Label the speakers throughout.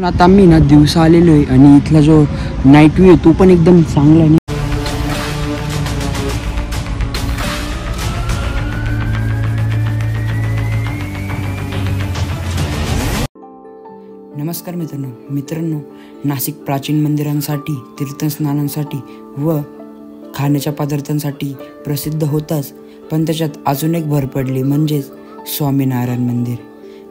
Speaker 1: आता आम्ही ना दिवसा आलेलो आहे आणि इथला जो नाईट व्ह्यू आहे तो पण एकदम चांगला आहे. नमस्कार मित्रांनो, नाशिक प्राचीन मंदिरांसाठी, तीर्थस्नानांसाठी व खाण्याच्या पदार्थांसाठी प्रसिद्ध होताच, पण त्याच्यात अजून एक भर पडली म्हणजेच स्वामीनारायण मंदिर.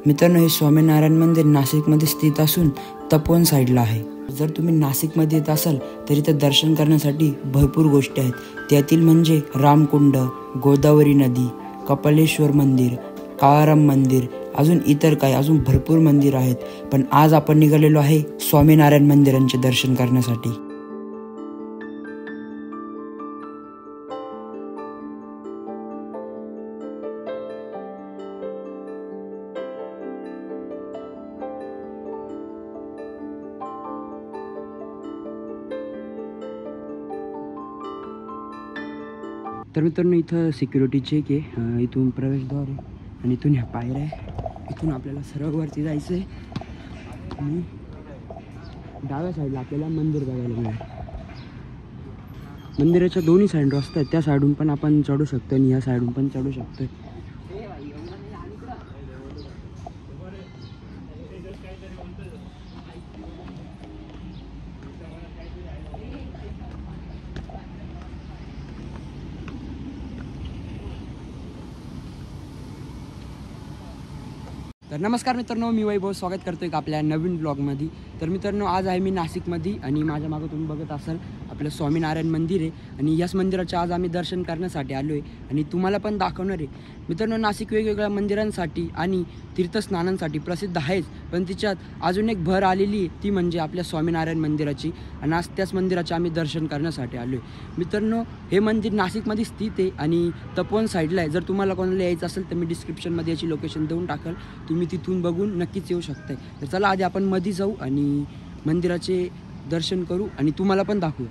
Speaker 1: मित्रांनो, हे स्वामीनारायण मंदिर नाशिकमध्ये स्थित असून तपोवन साईडला आहे. जर तुम्ही नाशिकमध्ये येत असाल तर इथं दर्शन करण्यासाठी भरपूर गोष्टी आहेत. त्यातील म्हणजे रामकुंड, गोदावरी नदी, कपालेश्वर मंदिर, काळाराम मंदिर, अजून भरपूर मंदिर आहेत. पण आज आपण निघालेलो आहे स्वामीनारायण मंदिरांचे दर्शन करण्यासाठी. तर मित्रांनो, इथं सिक्युरिटी चेक आहे. इथून प्रवेशद्वार आहे आणि इथून ह्या पायऱ्या आहे. इथून आपल्याला सरळ वरती जायचं आहे आणि डाव्या साईडला आपल्याला मंदिर बघायला मिळेल. मंदिराच्या दोन्ही साईड रस्ता आहेत, त्या साईडून पण आपण चढू शकतो आणि ह्या साईडून पण चढू शकतो. तर नमस्कार मित्रांनो, मी वैभव स्वागत करतो एक आपल्या नवीन ब्लॉगमध्ये. तर मित्रांनो, आज आहे मी नाशिकमध्ये आणि माझ्या मागं तुम्ही बघत असाल आपलं स्वामीनारायण मंदिर आहे आणि याच मंदिराचे आज आम्ही दर्शन करण्यासाठी आलो आहे आणि तुम्हाला पण दाखवणार आहे. मित्रांनो, नाशिक वेगवेगळ्या मंदिरांसाठी आणि तीर्थस्नानांसाठी प्रसिद्ध आहेच, पण तिच्यात अजून एक भर आलेली आहे, ती म्हणजे आपल्या स्वामीनारायण मंदिराची. आणि आज त्याच मंदिराचे आम्ही दर्शन करण्यासाठी आलो आहे. मित्रांनो, हे मंदिर नाशिकमध्ये स्थित आहे आणि तपोवन साईडला आहे. जर तुम्हाला कोणाला यायचं असेल तर मी डिस्क्रिप्शनमध्ये याची लोकेशन देऊन टाकाल, तुम्ही तिथून बघून नक्कीच येऊ शकताय. तर चला आधी आपण मध्ये जाऊ आणि मंदिराचे दर्शन करू आणि तुम्हाला पण दाखवू.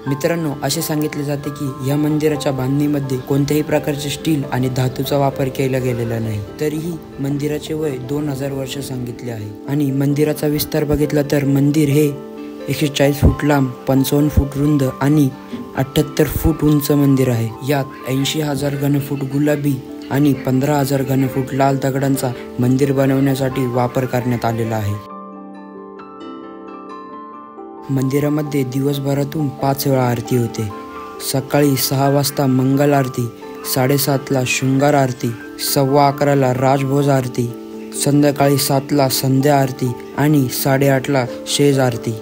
Speaker 1: मित्रांनो, असे सांगितले जाते की या मंदिराच्या बांधणीमध्ये कोणत्याही प्रकारचे स्टील आणि धातूचा वापर केला गेलेला नाही. तरीही मंदिराचे वय 2000 वर्ष सांगितले आहे. आणि मंदिराचा विस्तार बघितला तर मंदिर हे 140 फूट लांब, 55 फूट रुंद आणि 78 फूट उंच मंदिर आहे. यात 80,000 घनफूट गुलाबी आणि 15,000 घनफूट लाल दगडांचा मंदिर बनवण्यासाठी वापर करण्यात आलेला आहे. मंदिरामध्ये दिवसभरातून 5 वेळा आरती होते. सकाळी 6 वाजता मंगल आरती, 7:30ला शृंगार आरती, 11:15ला राजभोज आरती, संध्याकाळी 7ला संध्या आरती आणि 8:30ला शेज आरती.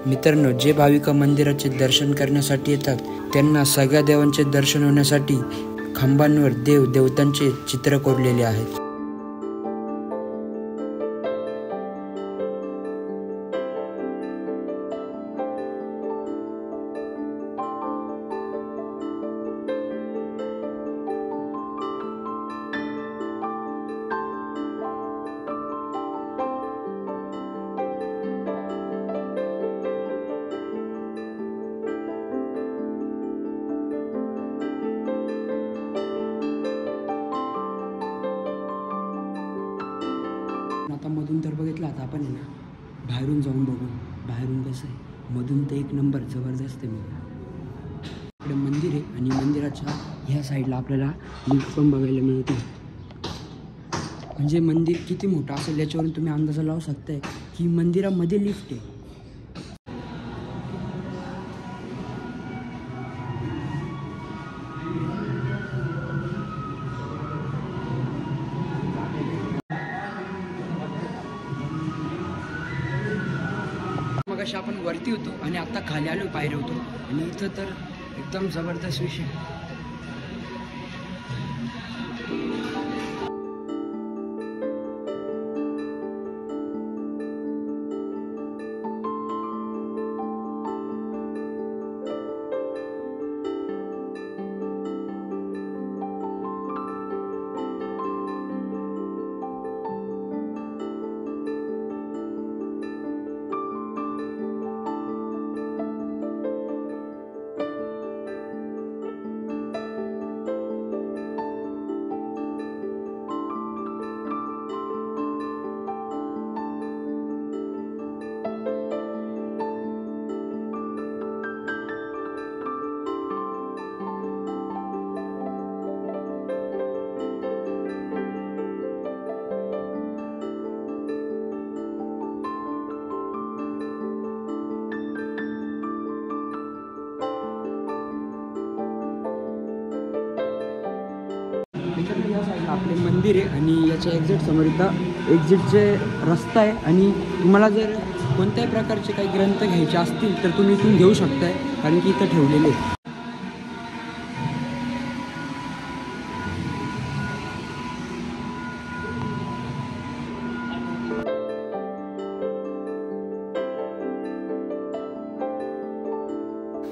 Speaker 1: मित्रांनो, जे भाविक मंदिराचे दर्शन करण्यासाठी येतात त्यांना सगळ्या देवांचे दर्शन होण्यासाठी खांबांवर देवतांचे चित्र कोरलेले आहेत. आता मधून तर बघितलं, आता आपण आहे ना बाहेरून जाऊन बघू. बाहेरून कसं आहे, मधून तर एक नंबर जबरदस्त आहे. इकडे मंदिर आहे आणि मंदिराच्या ह्या साईडला आपल्याला लिफ्ट पण बघायला मिळते. म्हणजे मंदिर किती मोठं असेल याच्यावरून तुम्ही अंदाजा लावू शकताय की मंदिरामध्ये लिफ्ट आहे. मगाशी आपण वरती होतो आणि आता खाली आलो पायरे होतो आणि इथं तर एकदम जबरदस्त विषय. या साईडला आपले मंदिर आहे आणि याच्या एक्झिट समोर इथं एक्झिटचे रस्ता आहे आणि तुम्हाला जर कोणत्याही प्रकारचे काही ग्रंथ घ्यायचे असतील तर तुम्ही इथून घेऊ शकताय कारण की इथं ठेवलेले आहे.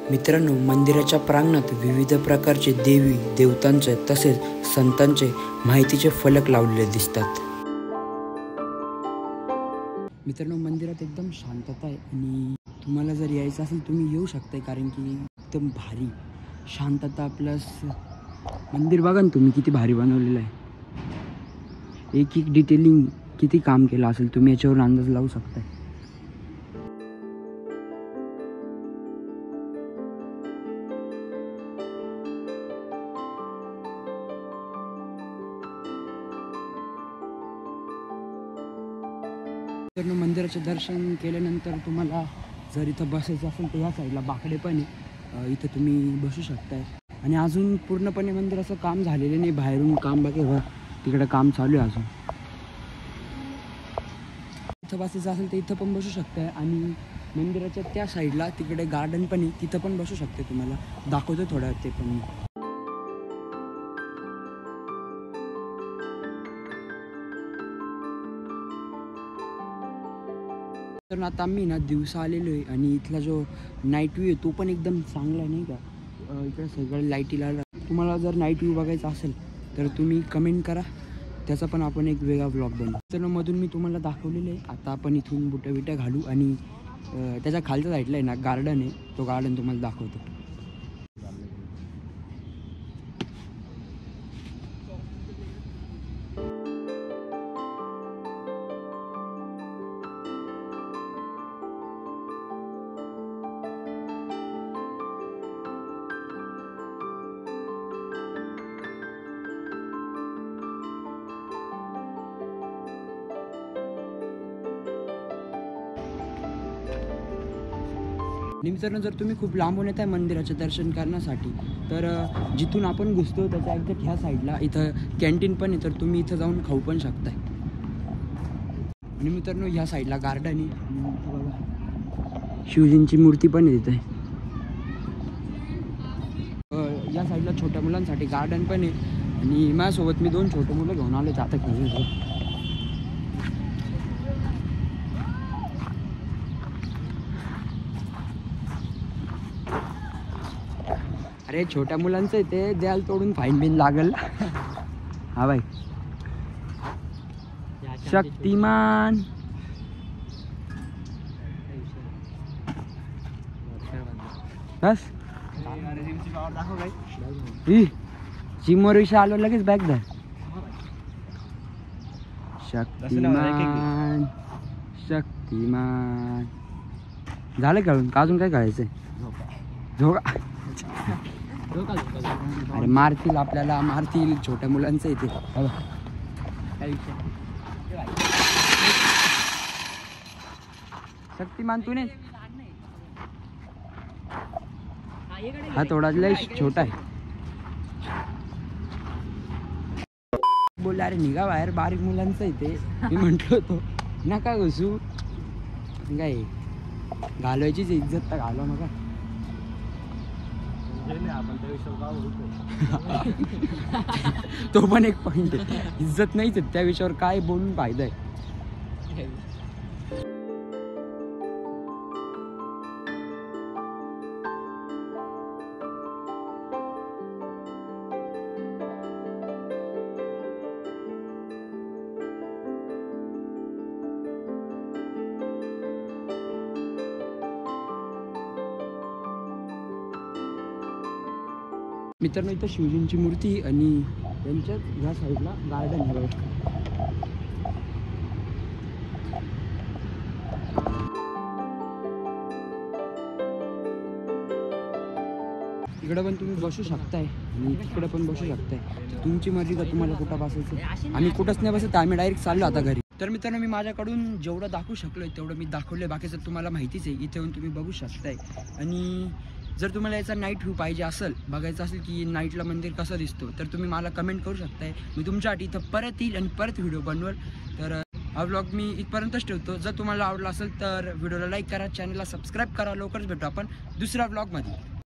Speaker 1: मित्रांनो, मंदिराच्या प्रांगणात विविध प्रकारचे देवी देवतांचे तसेच संतांचे माहितीचे फलक लावलेले दिसतात. मित्रांनो, मंदिरात एकदम शांतता आहे आणि तुम्हाला जर यायचं असेल तुम्ही येऊ शकताय कारण की एकदम भारी शांतता प्लस मंदिर बघा ना तुम्ही किती भारी बनवलेलं आहे. एक एक डिटेलिंग किती काम केलं असेल तुम्ही याच्यावर अंदाज लावू शकताय. तर मंदिराचे दर्शन केल्यानंतर तुम्हाला जर इथं बसायचं असेल तर ह्या साईडला बाकडे पण आहे, इथं तुम्ही बसू शकताय. आणि अजून पूर्णपणे मंदिराचं काम झालेलं नाही, बाहेरून काम बघा तिकडं काम चालू आहे अजून. इथं बसायचं असेल तर इथं पण बसू शकताय आणि मंदिराच्या त्या साईडला तिकडे गार्डन पण आहे, तिथं पण बसू शकते. तुम्हाला दाखवतो थोडं ते पण. तर आता आम्ही ना दिवसा आलेलो आहे आणि इथला जो नाईट व्ह्यू आहे तो पण एकदम चांगला आहे नाही का. इकडे सगळं लाईटीला तुम्हाला जर नाईट व्ह्यू बघायचा असेल तर तुम्ही कमेंट करा, त्याचा पण आपण एक वेगळा व्लॉग बनवू. तर मधून मी तुम्हाला दाखवलेलं आहे. आता आपण इथून बुट्या बिट्या घालू आणि त्याच्या खालच्या साईडला आहे ना गार्डन आहे, तो गार्डन तुम्हाला दाखवतो. मित्रांनो, जर तुम्ही खूप लांबून येत आहे मंदिराचे दर्शन करण्यासाठी तर जिथून आपण घुसतो त्याच्या एक्झॅक्ट ह्या साईडला इथं कॅन्टीन पण आहे, तर तुम्ही इथं जाऊन खाऊ पण शकताय. आणि मित्रांनो, ह्या साईडला गार्डन आहे, बघा शिवजींची मूर्ती पण आहे तिथे. या साईडला छोट्या मुलांसाठी गार्डन पण आहे आणि माझ्यासोबत मी 2 छोटे मुलं घेऊन आले आता खेळायला. अरे छोट्या मुलांचं आहे ते, द्याल तोडून फाईन बिन लागल. हा बाई शक्तिमान. बस जिमवर विषय आलो लगेच बॅग धर. शक्तिमान शक्तिमान झालं खेळून का अजून काय खेळायचंय. झोका अरे मारतील आपल्याला, मारतील. छोट्या मुलांचं इथे शक्तिमान तू नाही. हा थोडा लय छोटा आहे. बोलला अरे निघा बाहेर, बारीक मुलांचं इथे. मी म्हंटलो होतो नका घुसू. काय घालवायचीच इज्जत तर घालवा नका. तो पण एक पॉइंट आहे. इज्जत नाहीच आहे त्या विषयावर काय बोलून फायदा आहे. मित्रांनो इथं शिवजींची मूर्ती आणि त्यांच्याच ह्या साईडला गार्डन आहे. इकडं पण तुम्ही बसू शकताय आणि तिकडं पण बसू शकताय. तुमची मर्जी का तुम्हाला कुठं बसायचं. आम्ही कुठंच नाही बसत, आम्ही डायरेक्ट चाललो आता घरी. तर मित्रांनो मी माझ्याकडून जेवढं दाखवू शकलोय तेवढं मी दाखवलंय. बाकीचं तुम्हाला माहितीच आहे, इथे येऊन तुम्ही बघू शकताय. आणि जर तुम्हाला याचा नाईट व्ह्यू पाहिजे असेल, बघायचं असेल की नाईटला मंदिर कसं दिसतो, तर तुम्ही मला कमेंट करू शकताय. मी तुमच्यासाठी इथं परत येईल आणि परत व्हिडिओ बनवल. तर हा व्लॉग मी इथपर्यंतच ठेवतो. जर तुम्हाला आवडला असेल तर व्हिडिओला लाईक करा, चॅनलला सबस्क्राईब करा. लवकरच भेटू आपण दुसऱ्या व्लॉगमध्ये.